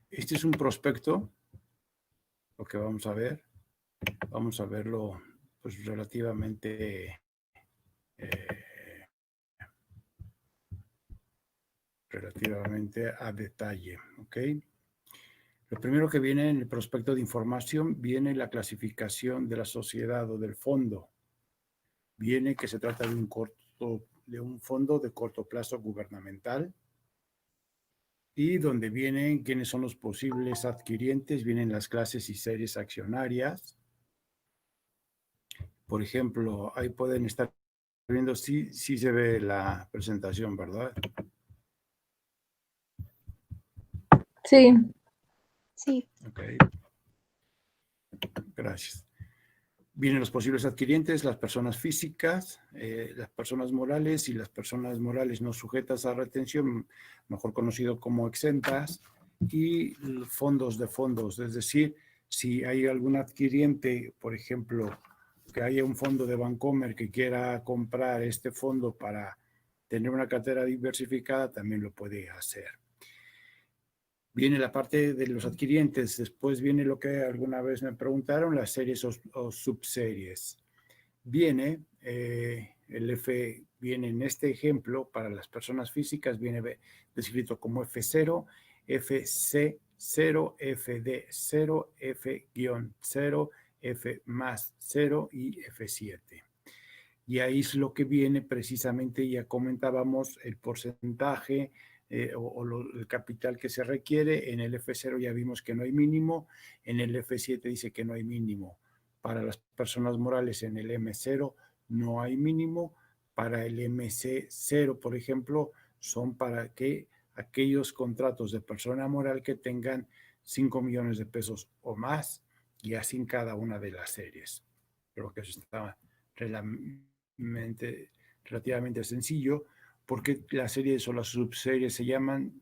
este es un prospecto, lo que vamos a ver. Vamos a verlo pues relativamente a detalle, ¿ok? Lo primero que viene en el prospecto de información viene la clasificación de la sociedad o del fondo. Viene que se trata de un fondo de corto plazo gubernamental, y donde vienen quiénes son los posibles adquirientes, vienen las clases y series accionarias. Por ejemplo, ahí pueden estar viendo, sí se ve la presentación, ¿verdad? Sí. Sí. Ok. Gracias. Vienen los posibles adquirientes, las personas físicas, las personas morales y las personas morales no sujetas a retención, mejor conocido como exentas, y fondos de fondos, es decir, si hay algún adquiriente, por ejemplo, que haya un fondo de Bancomer que quiera comprar este fondo para tener una cartera diversificada, también lo puede hacer. Viene la parte de los adquirientes, después viene lo que alguna vez me preguntaron, las series o subseries. Viene, el F viene en este ejemplo, para las personas físicas, viene descrito como F0, FC0, FD0, F-0, F más 0 y F7. Y ahí es lo que viene precisamente, ya comentábamos, el porcentaje el capital que se requiere. En el F0 ya vimos que no hay mínimo, en el F7 dice que no hay mínimo. Para las personas morales en el M0 no hay mínimo, para el MC0, por ejemplo, son para que aquellos contratos de persona moral que tengan 5 millones de pesos o más, y así en cada una de las series. Creo que eso está relativamente sencillo, porque las series o las subseries se llaman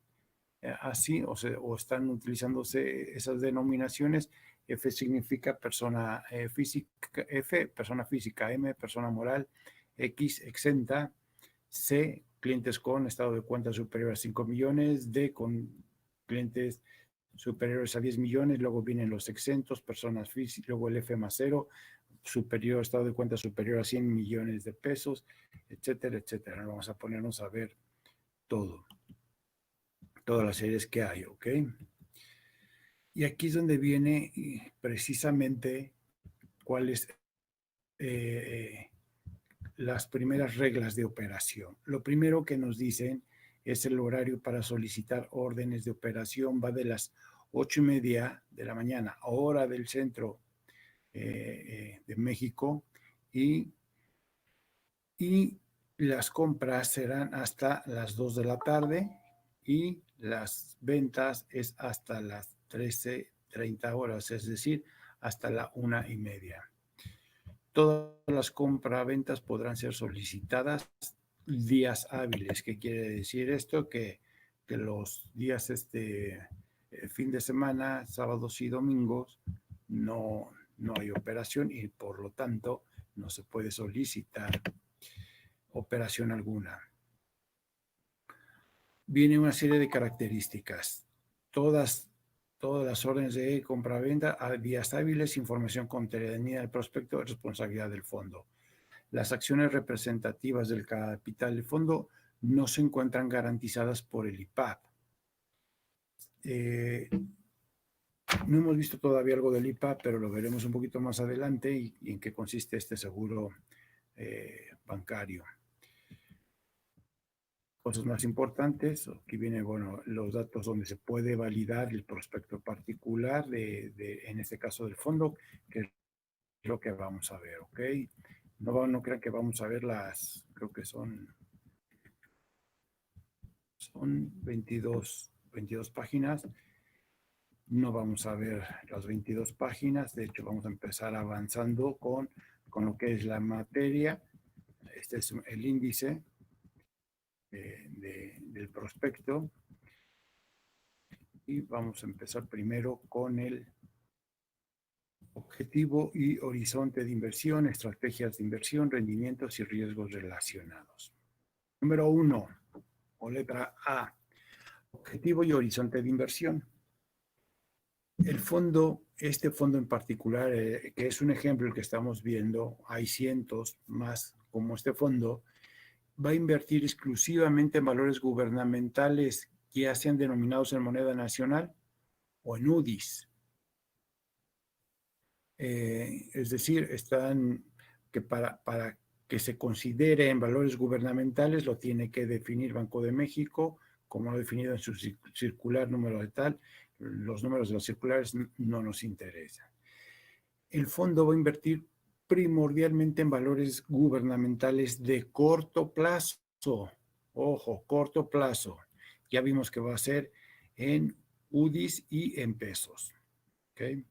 así, o están utilizándose esas denominaciones. F significa persona física, F, persona física, M, persona moral, X, exenta, C, clientes con estado de cuenta superior a 5 millones, D, con clientes superiores a 10 millones, luego vienen los exentos, personas físicas, luego el F más 0, superior, estado de cuenta superior a 100 millones de pesos, etcétera, etcétera. Vamos a ponernos a ver todas las series que hay, ¿ok? Y aquí es donde viene precisamente cuáles las primeras reglas de operación. Lo primero que nos dicen es el horario para solicitar órdenes de operación. Va de las 8:30 de la mañana, hora del centro de México, y las compras serán hasta las 2 de la tarde y las ventas es hasta las 13:30 horas, es decir, hasta la 1:30. Todas las compraventas podrán ser solicitadas días hábiles. ¿Qué quiere decir esto? Que los días fin de semana, sábados y domingos, no hay operación y por lo tanto no se puede solicitar operación alguna. Viene una serie de características. Todas las órdenes de compra-venta a días hábiles, información contenida en el prospecto, responsabilidad del fondo. Las acciones representativas del capital del fondo no se encuentran garantizadas por el IPAP. No hemos visto todavía algo del IPAP, pero lo veremos un poquito más adelante y en qué consiste este seguro bancario. Cosas más importantes, aquí vienen, bueno, los datos donde se puede validar el prospecto particular en este caso del fondo, que es lo que vamos a ver, ¿ok? No crean que vamos a ver creo que son 22 páginas. No vamos a ver las 22 páginas, de hecho vamos a empezar avanzando con lo que es la materia. Este es el índice del prospecto. Y vamos a empezar primero con el objetivo y horizonte de inversión, estrategias de inversión, rendimientos y riesgos relacionados. Número 1, o letra A, objetivo y horizonte de inversión. Este fondo en particular, que es un ejemplo el que estamos viendo, hay cientos más como este fondo, va a invertir exclusivamente en valores gubernamentales, ya sean denominados en moneda nacional o en UDIs. Es decir, que para que se considere en valores gubernamentales lo tiene que definir Banco de México, como lo ha definido en su circular número de tal. Los números de los circulares no nos interesan. El fondo va a invertir primordialmente en valores gubernamentales de corto plazo. Ojo, corto plazo. Ya vimos que va a ser en UDIs y en pesos. ¿Okay?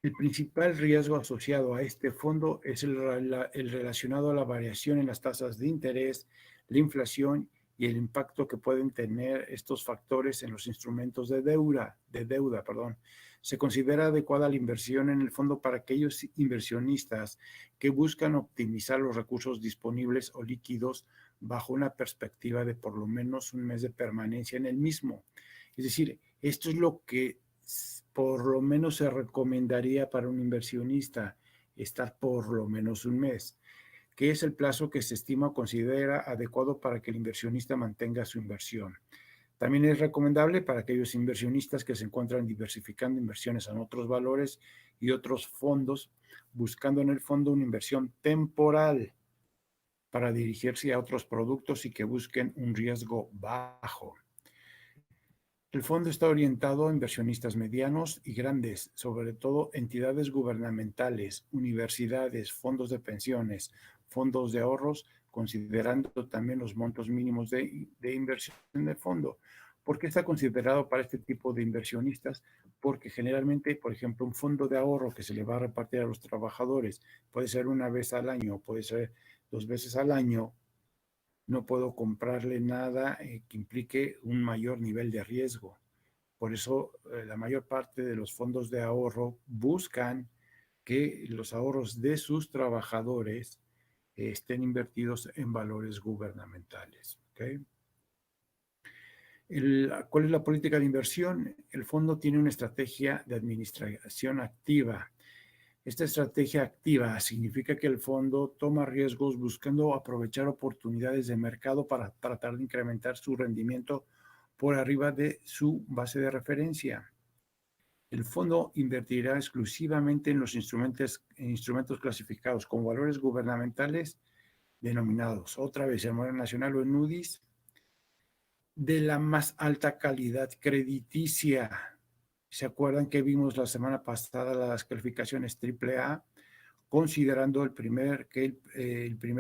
El principal riesgo asociado a este fondo es el relacionado a la variación en las tasas de interés, la inflación y el impacto que pueden tener estos factores en los instrumentos de deuda. Se considera adecuada la inversión en el fondo para aquellos inversionistas que buscan optimizar los recursos disponibles o líquidos bajo una perspectiva de por lo menos un mes de permanencia en el mismo. Es decir, esto es lo que por lo menos se recomendaría para un inversionista, estar por lo menos un mes, que es el plazo que se estima o considera adecuado para que el inversionista mantenga su inversión. También es recomendable para aquellos inversionistas que se encuentran diversificando inversiones en otros valores y otros fondos, buscando en el fondo una inversión temporal para dirigirse a otros productos y que busquen un riesgo bajo. El fondo está orientado a inversionistas medianos y grandes, sobre todo entidades gubernamentales, universidades, fondos de pensiones, fondos de ahorros, considerando también los montos mínimos de inversión del fondo. ¿Por qué está considerado para este tipo de inversionistas? Porque generalmente, por ejemplo, un fondo de ahorro que se le va a repartir a los trabajadores puede ser una vez al año, puede ser 2 veces al año. No puedo comprarle nada que implique un mayor nivel de riesgo. Por eso la mayor parte de los fondos de ahorro buscan que los ahorros de sus trabajadores estén invertidos en valores gubernamentales. ¿Okay? ¿Cuál es la política de inversión? El fondo tiene una estrategia de administración activa. Esta estrategia activa significa que el fondo toma riesgos buscando aprovechar oportunidades de mercado para tratar de incrementar su rendimiento por arriba de su base de referencia. El fondo invertirá exclusivamente en los instrumentos clasificados como valores gubernamentales denominados, otra vez en moneda nacional o en UDIs, de la más alta calidad crediticia. ¿Se acuerdan que vimos la semana pasada las calificaciones AAA? Considerando el primer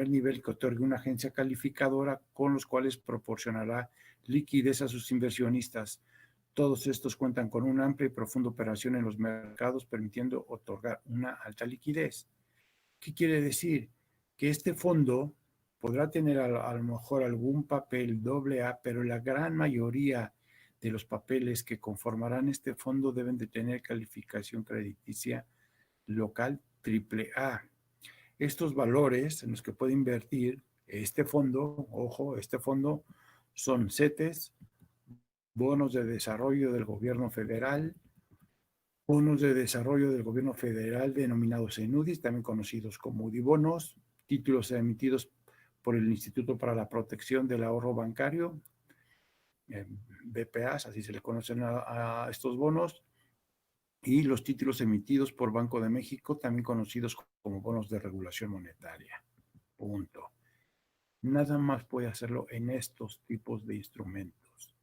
nivel que otorgue una agencia calificadora con los cuales proporcionará liquidez a sus inversionistas. Todos estos cuentan con una amplia y profunda operación en los mercados, permitiendo otorgar una alta liquidez. ¿Qué quiere decir? Que este fondo podrá tener a lo mejor algún papel AA, pero la gran mayoría de los papeles que conformarán este fondo deben de tener calificación crediticia local AAA. Estos valores en los que puede invertir este fondo, ojo, este fondo son CETES, bonos de desarrollo del gobierno federal, bonos de desarrollo del gobierno federal denominados en UDIs, también conocidos como UDIbonos, títulos emitidos por el Instituto para la Protección del Ahorro Bancario, BPAs, así se le conocen a estos bonos, y los títulos emitidos por Banco de México, también conocidos como bonos de regulación monetaria. Punto. Nada más puede hacerlo en estos tipos de instrumentos.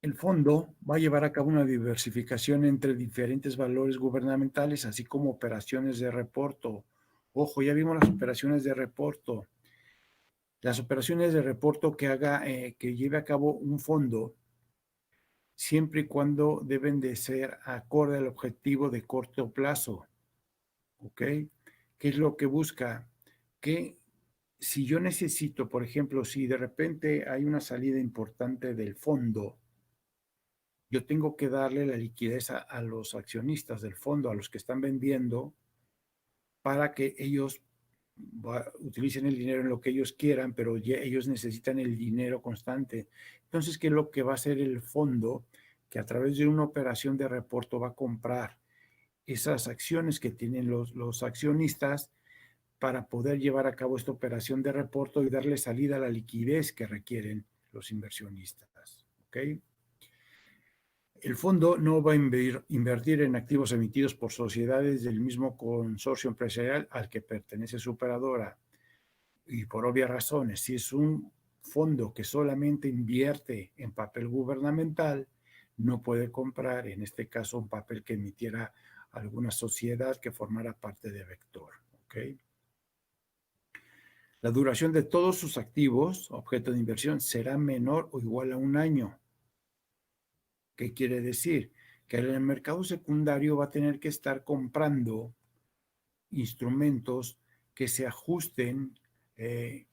El fondo va a llevar a cabo una diversificación entre diferentes valores gubernamentales, así como operaciones de reporto. Ojo, ya vimos las operaciones de reporto. Las operaciones de reporto que lleve a cabo un fondo, siempre y cuando deben de ser acorde al objetivo de corto plazo. ¿Ok? ¿Qué es lo que busca? Que si yo necesito, por ejemplo, si de repente hay una salida importante del fondo, yo tengo que darle la liquidez a los accionistas del fondo, a los que están vendiendo, para que ellos utilicen el dinero en lo que ellos quieran, pero ellos necesitan el dinero constante. Entonces, ¿qué es lo que va a hacer el fondo? Que a través de una operación de reporto va a comprar esas acciones que tienen los accionistas para poder llevar a cabo esta operación de reporto y darle salida a la liquidez que requieren los inversionistas. ¿Ok? El fondo no va a invertir en activos emitidos por sociedades del mismo consorcio empresarial al que pertenece su operadora. Y por obvias razones, si es un fondo que solamente invierte en papel gubernamental, no puede comprar, en este caso, un papel que emitiera alguna sociedad que formara parte de Vector. ¿Ok? La duración de todos sus activos, objeto de inversión, será menor o igual a un año. ¿Qué quiere decir? Que en el mercado secundario va a tener que estar comprando instrumentos que se ajusten, que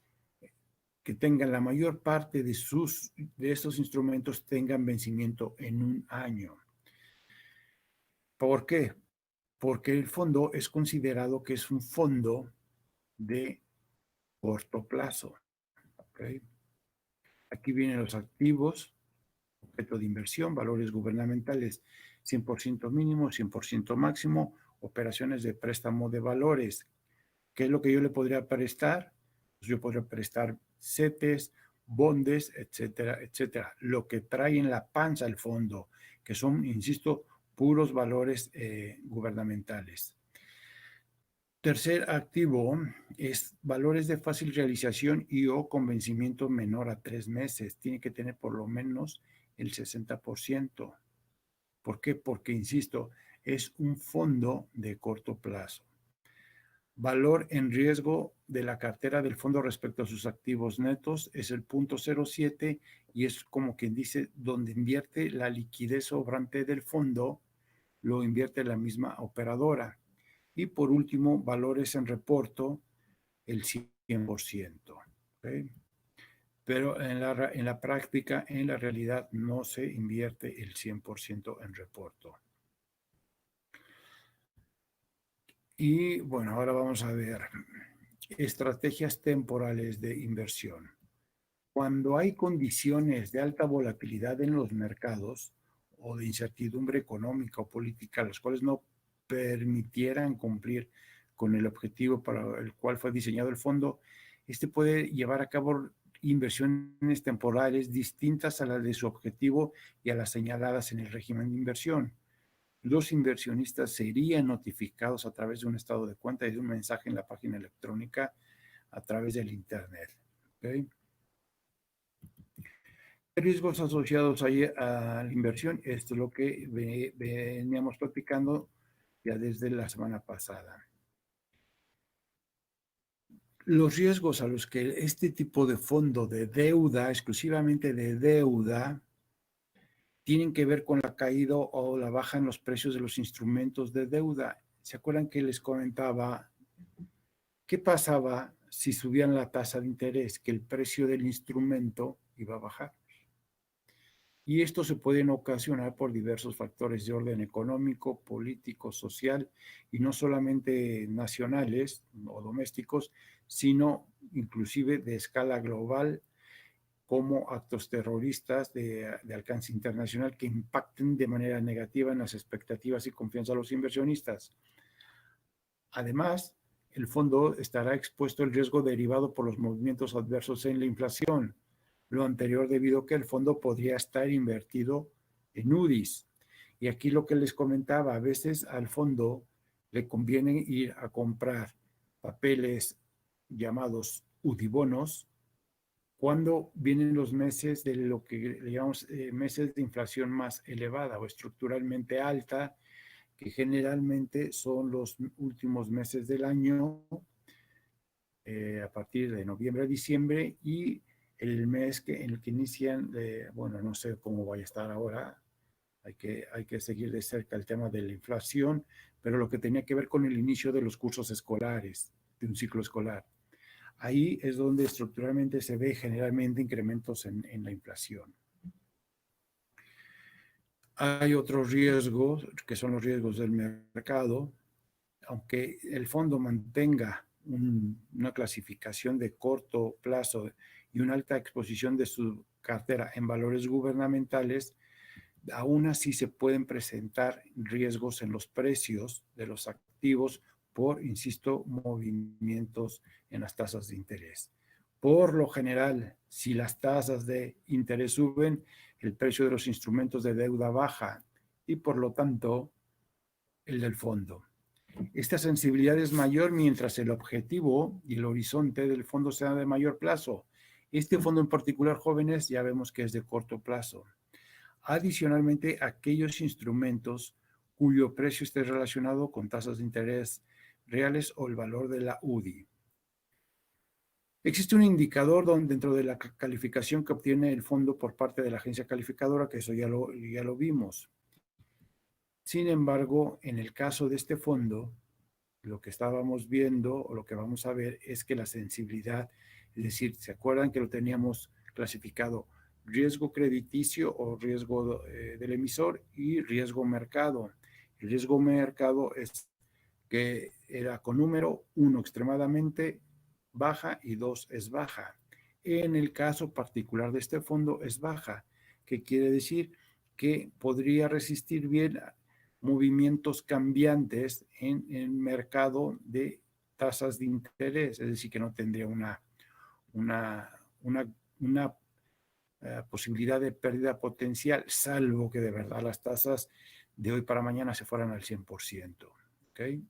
tengan la mayor parte de estos instrumentos tengan vencimiento en un año. ¿Por qué? Porque el fondo es considerado que es un fondo de corto plazo. ¿Okay? Aquí vienen los activos, objeto de inversión, valores gubernamentales 100% mínimo, 100% máximo, operaciones de préstamo de valores. ¿Qué es lo que yo le podría prestar? Pues yo podría prestar CETES, bondes, etcétera, etcétera. Lo que trae en la panza el fondo, que son, insisto, puros valores gubernamentales. Tercer activo es valores de fácil realización y o con vencimiento menor a 3 meses. Tiene que tener por lo menos el 60%. ¿Por qué? Porque, insisto, es un fondo de corto plazo. Valor en riesgo de la cartera del fondo respecto a sus activos netos es el 0.07 y es como quien dice, donde invierte la liquidez sobrante del fondo, lo invierte la misma operadora. Y por último, valores en reporto, el 100%. ¿Okay? Pero en la práctica, en la realidad, no se invierte el 100% en reporto. Y bueno, ahora vamos a ver estrategias temporales de inversión. Cuando hay condiciones de alta volatilidad en los mercados o de incertidumbre económica o política, las cuales no permitieran cumplir con el objetivo para el cual fue diseñado el fondo, este puede llevar a cabo inversiones temporales distintas a las de su objetivo y a las señaladas en el régimen de inversión. Los inversionistas serían notificados a través de un estado de cuenta y de un mensaje en la página electrónica a través del Internet. ¿Okay? Riesgos asociados ahí a la inversión, esto es lo que veníamos platicando ya desde la semana pasada. Los riesgos a los que este tipo de fondo de deuda, exclusivamente de deuda, tienen que ver con la caída o la baja en los precios de los instrumentos de deuda. ¿Se acuerdan que les comentaba qué pasaba si subían la tasa de interés? Que el precio del instrumento iba a bajar. Y esto se puede ocasionar por diversos factores de orden económico, político, social, y no solamente nacionales o domésticos, sino inclusive de escala global, como actos terroristas de alcance internacional que impacten de manera negativa en las expectativas y confianza de los inversionistas. Además, el fondo estará expuesto al riesgo derivado por los movimientos adversos en la inflación. Lo anterior debido a que el fondo podría estar invertido en UDIs. Y aquí lo que les comentaba, a veces al fondo le conviene ir a comprar papeles llamados UDIbonos cuando vienen los meses de lo que le llamamos meses de inflación más elevada o estructuralmente alta, que generalmente son los últimos meses del año, a partir de noviembre a diciembre, y el mes en el que inician, bueno, no sé cómo vaya a estar ahora, hay que seguir de cerca el tema de la inflación, pero lo que tenía que ver con el inicio de los cursos escolares, de un ciclo escolar. Ahí es donde estructuralmente se ve generalmente incrementos en la inflación. Hay otros riesgos, que son los riesgos del mercado. Aunque el fondo mantenga una clasificación de corto plazo y una alta exposición de su cartera en valores gubernamentales, aún así se pueden presentar riesgos en los precios de los activos por, insisto, movimientos en las tasas de interés. Por lo general, si las tasas de interés suben, el precio de los instrumentos de deuda baja y por lo tanto el del fondo. Esta sensibilidad es mayor mientras el objetivo y el horizonte del fondo sea de mayor plazo. Este fondo en particular, jóvenes, ya vemos que es de corto plazo. Adicionalmente, aquellos instrumentos cuyo precio esté relacionado con tasas de interés reales o el valor de la UDI. Existe un indicador dentro de la calificación que obtiene el fondo por parte de la agencia calificadora, que eso ya lo vimos. Sin embargo, en el caso de este fondo, lo que estábamos viendo o lo que vamos a ver es que la sensibilidad, es decir, ¿se acuerdan que lo teníamos clasificado riesgo crediticio o riesgo del emisor y riesgo mercado? El riesgo mercado es que era con número 1 extremadamente baja y 2 es baja. En el caso particular de este fondo es baja, que quiere decir que podría resistir bien movimientos cambiantes en el mercado de tasas de interés, es decir, que no tendría una posibilidad de pérdida potencial, salvo que de verdad las tasas de hoy para mañana se fueran al 100%. ¿Okay?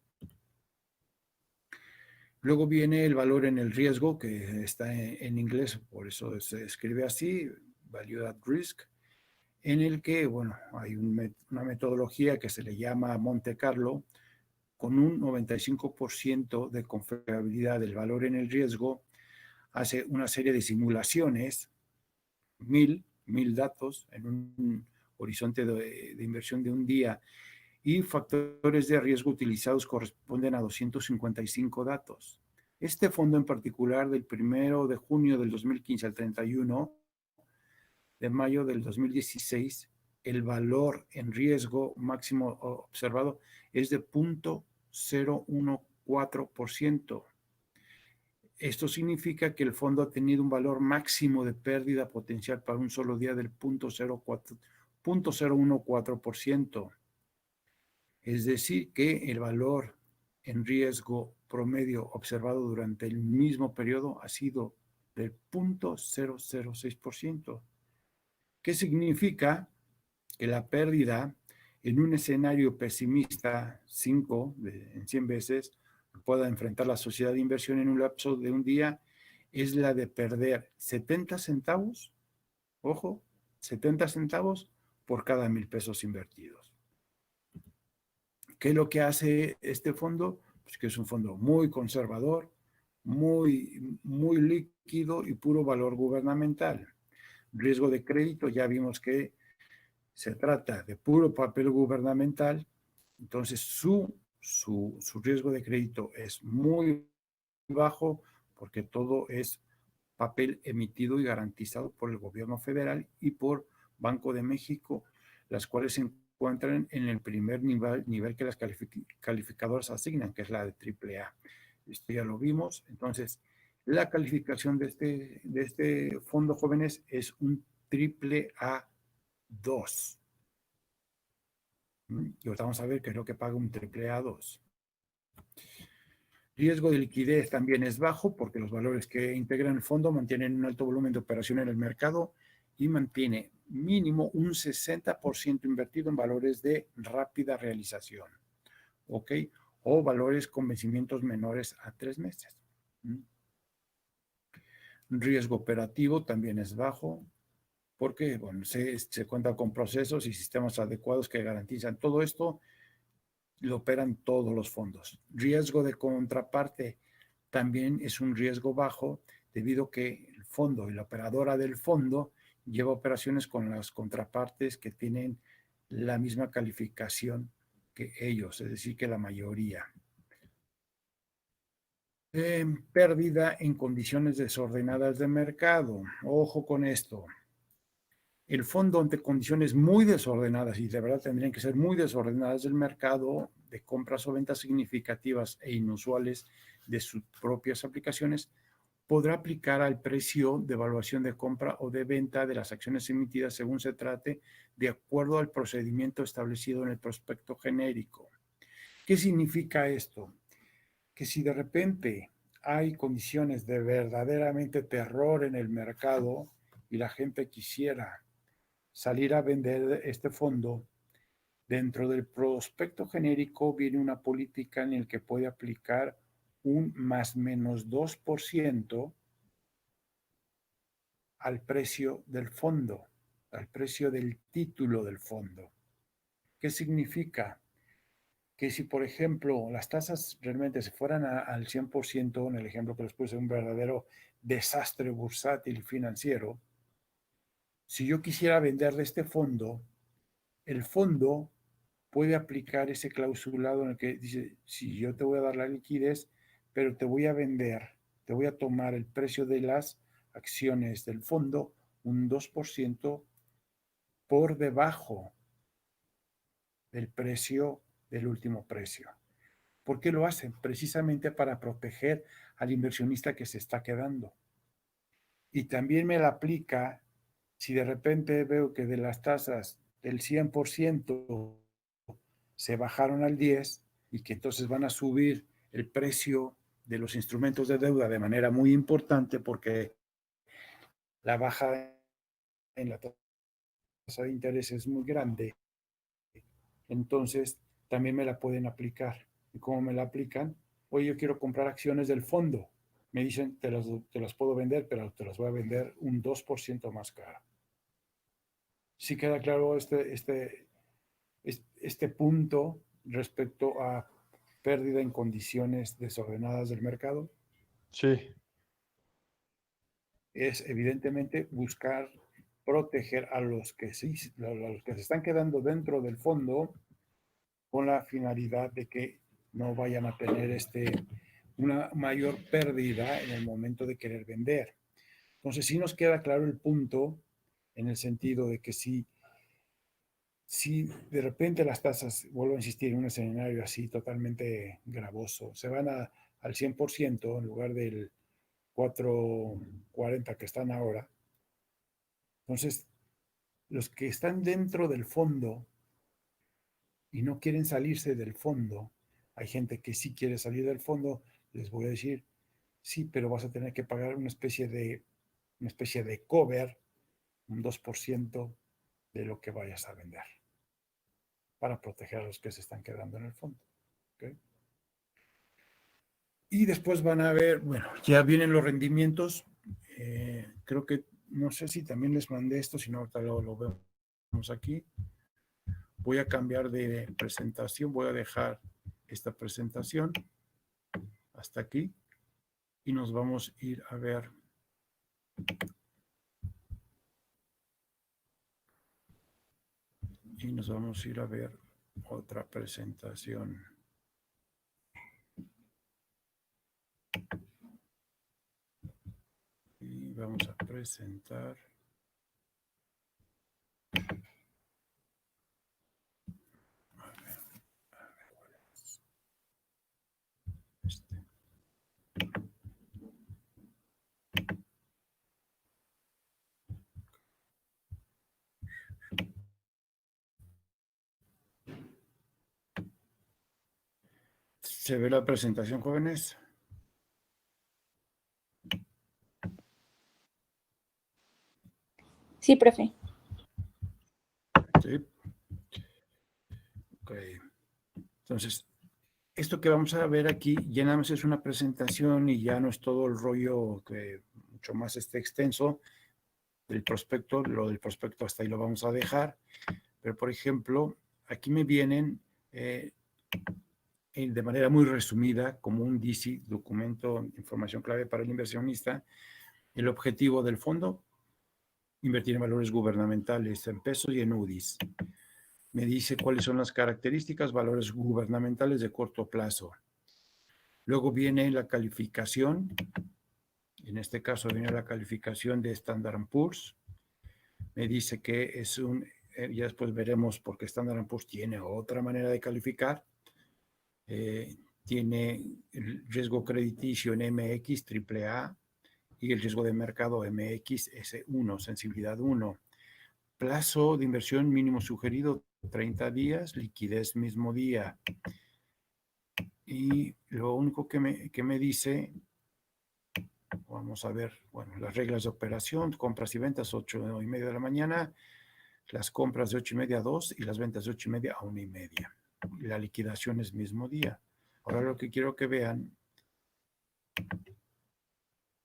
Luego viene el valor en el riesgo, que está en inglés, por eso se escribe así, Value at Risk, en el que, bueno, hay una metodología que se le llama Monte Carlo, con un 95% de confiabilidad del valor en el riesgo, hace una serie de simulaciones, mil datos en un horizonte de inversión de un día, y factores de riesgo utilizados corresponden a 255 datos. Este fondo en particular, del 1 de junio del 2015 al 31 de mayo del 2016, el valor en riesgo máximo observado es de 0.014%. Esto significa que el fondo ha tenido un valor máximo de pérdida potencial para un solo día del 0.014%. Es decir, que el valor en riesgo promedio observado durante el mismo periodo ha sido del 0.006%. ¿Qué significa? Que la pérdida en un escenario pesimista 5 en 100 veces pueda enfrentar la sociedad de inversión en un lapso de un día es la de perder 70 centavos, ojo, 70 centavos por cada 1,000 pesos invertidos. ¿Qué es lo que hace este fondo? Pues que es un fondo muy conservador, muy líquido y puro valor gubernamental. Riesgo de crédito, ya vimos que se trata de puro papel gubernamental, entonces su riesgo de crédito es muy bajo porque todo es papel emitido y garantizado por el gobierno federal y por Banco de México, las cuales se encuentran en el primer nivel que las calificadoras asignan, que es la de AAA. Esto ya lo vimos. Entonces, la calificación de este fondo jóvenes es un AAA2. Y ahorita vamos a ver qué es lo que paga un AAA2. Riesgo de liquidez también es bajo porque los valores que integran el fondo mantienen un alto volumen de operación en el mercado y mantiene mínimo un 60% invertido en valores de rápida realización, ¿ok? O valores con vencimientos menores a 3 meses. Riesgo operativo también es bajo porque, bueno, se cuenta con procesos y sistemas adecuados que garantizan todo esto. Lo operan todos los fondos. Riesgo de contraparte también es un riesgo bajo debido a que el fondo y la operadora del fondo lleva operaciones con las contrapartes que tienen la misma calificación que ellos, es decir, que la mayoría. Pérdida en condiciones desordenadas de mercado. Ojo con esto. el fondo ante condiciones muy desordenadas, y de verdad tendrían que ser muy desordenadas del mercado de compras o ventas significativas e inusuales de sus propias aplicaciones, podrá aplicar al precio de evaluación de compra o de venta de las acciones emitidas según se trate, de acuerdo al procedimiento establecido en el prospecto genérico. ¿Qué significa esto? Que si de repente hay condiciones de verdaderamente terror en el mercado y la gente quisiera salir a vender este fondo, dentro del prospecto genérico viene una política en la que puede aplicar un más menos 2% al precio del fondo, al precio del título del fondo. ¿Qué significa? Que si, por ejemplo, las tasas realmente se fueran al 100%, en el ejemplo que les puse, un verdadero desastre bursátil y financiero, si yo quisiera venderle este fondo, el fondo puede aplicar ese clausulado en el que dice, si yo te voy a dar la liquidez, pero te voy a vender, te voy a tomar el precio de las acciones del fondo un 2% por debajo del precio del último precio. ¿Por qué lo hacen? Precisamente para proteger al inversionista que se está quedando. Y también me la aplica si de repente veo que de las tasas del 100% se bajaron al 10% y que entonces van a subir el precio de los instrumentos de deuda de manera muy importante porque la baja en la tasa de interés es muy grande, entonces también me la pueden aplicar. ¿Y cómo me la aplican? Oye, yo quiero comprar acciones del fondo. Me dicen, te las puedo vender, pero te las voy a vender un 2% más caro. ¿Sí queda claro este punto respecto a pérdida en condiciones desordenadas del mercado? Sí. Es evidentemente buscar proteger a los que sí, a los que se están quedando dentro del fondo, con la finalidad de que no vayan a tener una mayor pérdida en el momento de querer vender. Entonces sí nos queda claro el punto en el sentido de que si de repente las tasas, vuelvo a insistir, en un escenario así totalmente gravoso, se van al 100% en lugar del 4,40 que están ahora, entonces los que están dentro del fondo y no quieren salirse del fondo, hay gente que sí quiere salir del fondo, les voy a decir, sí, pero vas a tener que pagar una especie de cover, un 2% de lo que vayas a vender, para proteger a los que se están quedando en el fondo. ¿Okay? Y después van a ver, bueno, ya vienen los rendimientos. Creo que, no sé si también les mandé esto, si no, ahorita lo vemos aquí. Voy a cambiar de presentación, voy a dejar esta presentación hasta aquí y nos vamos a ir a ver otra presentación. Y vamos a presentar. ¿Se ve la presentación, jóvenes? Sí, profe. Sí. Ok. Entonces, esto que vamos a ver aquí ya nada más es una presentación y ya no es todo el rollo que mucho más extenso del prospecto. Lo del prospecto hasta ahí lo vamos a dejar. Pero, por ejemplo, aquí me vienen de manera muy resumida, como un DC, documento, información clave para el inversionista, el objetivo del fondo: invertir en valores gubernamentales, en pesos y en UDIs. Me dice cuáles son las características: valores gubernamentales de corto plazo. Luego viene la calificación, en este caso viene la calificación de Standard & Poor's. me dice que es ya después veremos porque Standard & Poor's tiene otra manera de calificar. Tiene el riesgo crediticio en MX AAA y el riesgo de mercado MX S1, sensibilidad 1. Plazo de inversión mínimo sugerido 30 días, liquidez mismo día. Y lo único que me dice, vamos a ver, bueno, las reglas de operación, compras y ventas 8:30 de la mañana, las compras de 8:30 a 2 y las ventas de 8:30 a 1:30. La liquidación es mismo día. Ahora lo que quiero que vean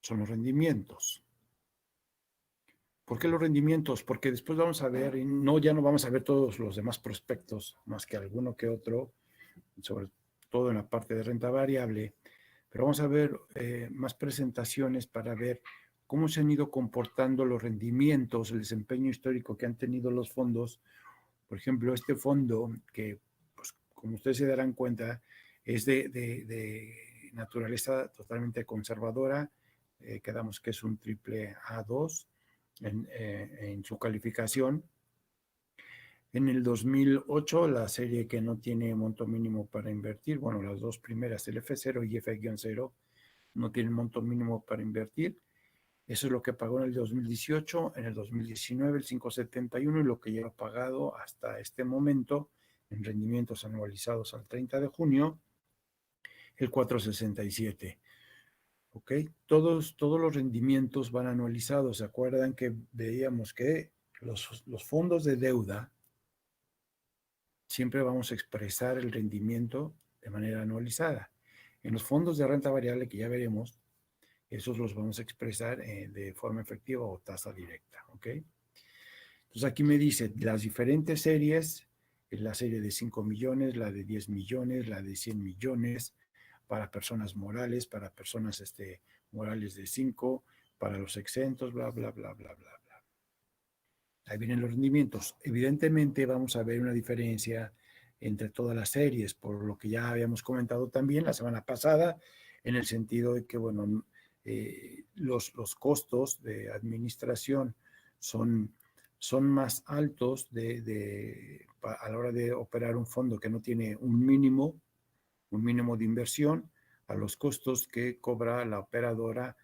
son los rendimientos. ¿Por qué los rendimientos? Porque después vamos a ver, ya no vamos a ver todos los demás prospectos, más que alguno que otro, sobre todo en la parte de renta variable, pero vamos a ver más presentaciones para ver cómo se han ido comportando los rendimientos, el desempeño histórico que han tenido los fondos. Por ejemplo, este fondo que, pues, como ustedes se darán cuenta, es de naturaleza totalmente conservadora, quedamos que es un triple A2 en su calificación. En el 2008, la serie que no tiene monto mínimo para invertir, bueno, las dos primeras, el F0 y F-0, no tienen monto mínimo para invertir. Eso es lo que pagó en el 2018, en el 2019 el 5.71 y lo que lleva pagado hasta este momento en rendimientos anualizados al 30 de junio, el 4.67. ¿Ok? Todos los rendimientos van anualizados. ¿Se acuerdan que veíamos que los fondos de deuda siempre vamos a expresar el rendimiento de manera anualizada? En los fondos de renta variable, que ya veremos, esos los vamos a expresar de forma efectiva o tasa directa, ¿ok? Entonces aquí me dice las diferentes series, la serie de 5 millones, la de 10 millones, la de 100 millones, para personas morales, para personas morales de 5, para los exentos, bla, bla, bla, bla, bla, bla. Ahí vienen los rendimientos. Evidentemente vamos a ver una diferencia entre todas las series, por lo que ya habíamos comentado también la semana pasada, en el sentido de que, bueno, los costos de administración son más altos a la hora de operar un fondo que no tiene un mínimo de inversión, a los costos que cobra la operadora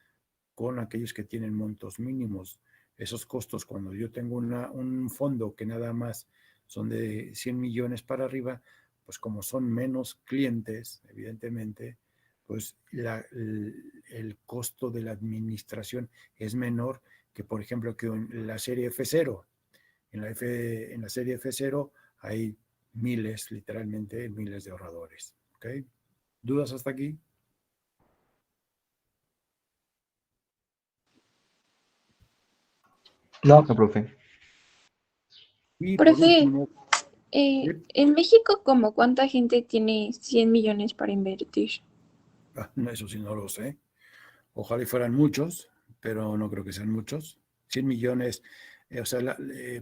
con aquellos que tienen montos mínimos. Esos costos, cuando yo tengo un fondo que nada más son de 100 millones para arriba, pues como son menos clientes, evidentemente, pues el costo de la administración es menor que, por ejemplo, que en la serie F0. En la serie F0 hay miles, literalmente miles de ahorradores. ¿Ok? ¿Dudas hasta aquí? No, profe. Y por Profe, último, en México, ¿como cuánta gente tiene 100 millones para invertir? eso sí no lo sé. Ojalá y fueran muchos, pero no creo que sean muchos. 100 millones, o sea,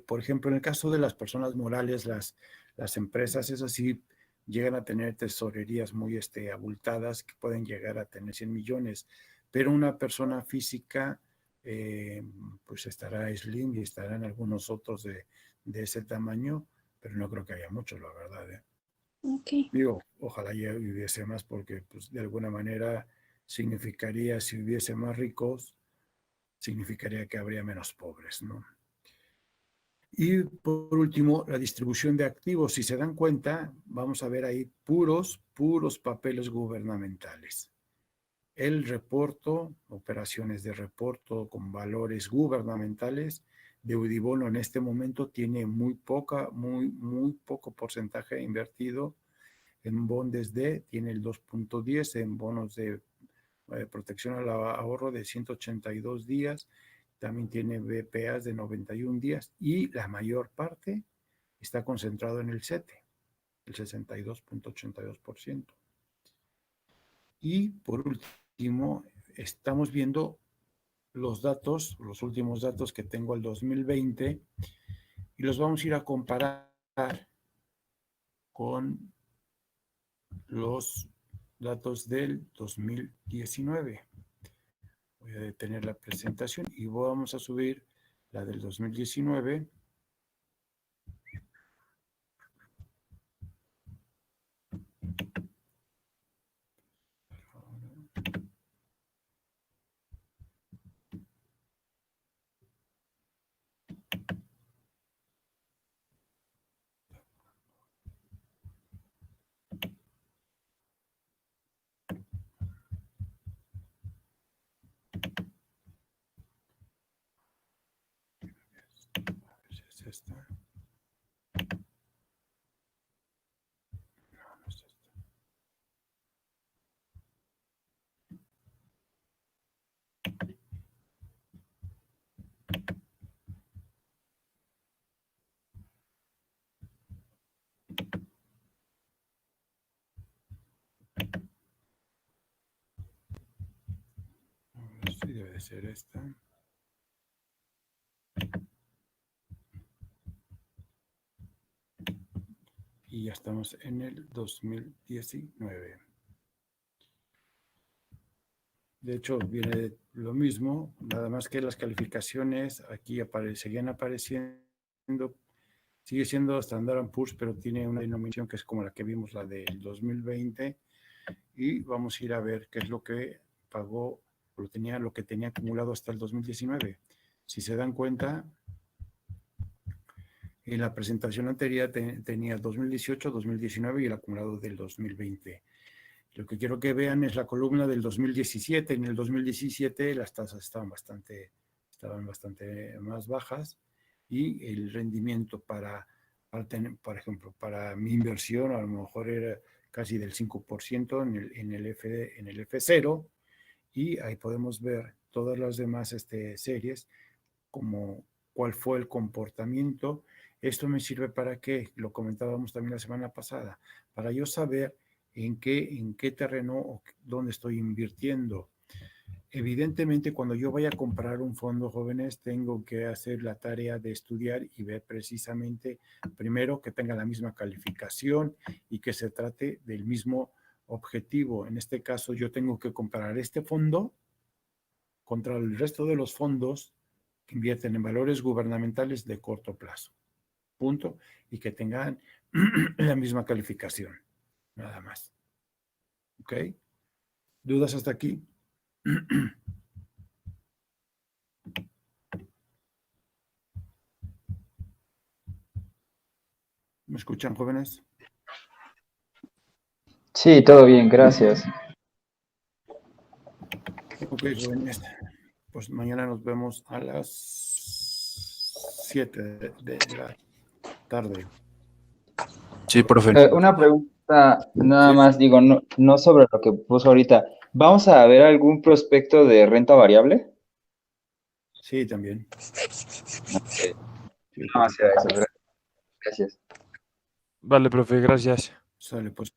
por ejemplo, en el caso de las personas morales, las empresas, eso sí, llegan a tener tesorerías muy abultadas que pueden llegar a tener 100 millones, pero una persona física, pues estará slim y estarán algunos otros de ese tamaño, pero no creo que haya muchos, la verdad, ¿eh? Ok. Digo, ojalá ya hubiese más porque pues, de alguna manera significaría, si hubiese más ricos, significaría que habría menos pobres, ¿no? Y por último, la distribución de activos. Si se dan cuenta, vamos a ver ahí puros papeles gubernamentales. El reporto, operaciones de reporto con valores gubernamentales de Udibono en este momento tiene muy poco porcentaje invertido en bondes tiene el 2.10, en bonos de protección al ahorro de 182 días, también tiene BPAs de 91 días y la mayor parte está concentrado en el CETE, el 62.82%. Y por último, estamos viendo los datos, los últimos datos que tengo el 2020 y los vamos a ir a comparar con los datos del 2019. Voy a detener la presentación y vamos a subir la del 2019. ¿Es esta? No, no es esta. Sí, debe de ser esta. Y ya estamos en el 2019. De hecho, viene lo mismo, nada más que las calificaciones aquí seguían apareciendo. Sigue siendo Standard & Poor's, pero tiene una denominación que es como la que vimos, la del 2020. Y vamos a ir a ver qué es lo que pagó, lo que tenía acumulado hasta el 2019. Si se dan cuenta, en la presentación anterior tenía 2018, 2019 y el acumulado del 2020. Lo que quiero que vean es la columna del 2017. En el 2017 las tasas estaban bastante más bajas y el rendimiento por ejemplo, para mi inversión a lo mejor era casi del 5% en el F0, y ahí podemos ver todas las demás series, como cuál fue el comportamiento. Esto me sirve para qué, lo comentábamos también la semana pasada, para yo saber en qué terreno o dónde estoy invirtiendo. Evidentemente, cuando yo vaya a comprar un fondo, jóvenes, tengo que hacer la tarea de estudiar y ver precisamente, primero, que tenga la misma calificación y que se trate del mismo objetivo. En este caso, yo tengo que comparar este fondo contra el resto de los fondos que invierten en valores gubernamentales de corto plazo. Punto. Y que tengan la misma calificación. Nada más. ¿Ok? ¿Dudas hasta aquí? ¿Me escuchan, jóvenes? Sí, todo bien, gracias. Ok, jóvenes. Pues mañana nos vemos a las 7 de la tarde. Sí, profe. Una pregunta, nada Sí, más, digo, no sobre lo que puso ahorita. ¿Vamos a ver algún prospecto de renta variable? sí, también. Ok, Sí, nada por más era supuesto. eso, gracias. Vale, profe, gracias. Sale, pues.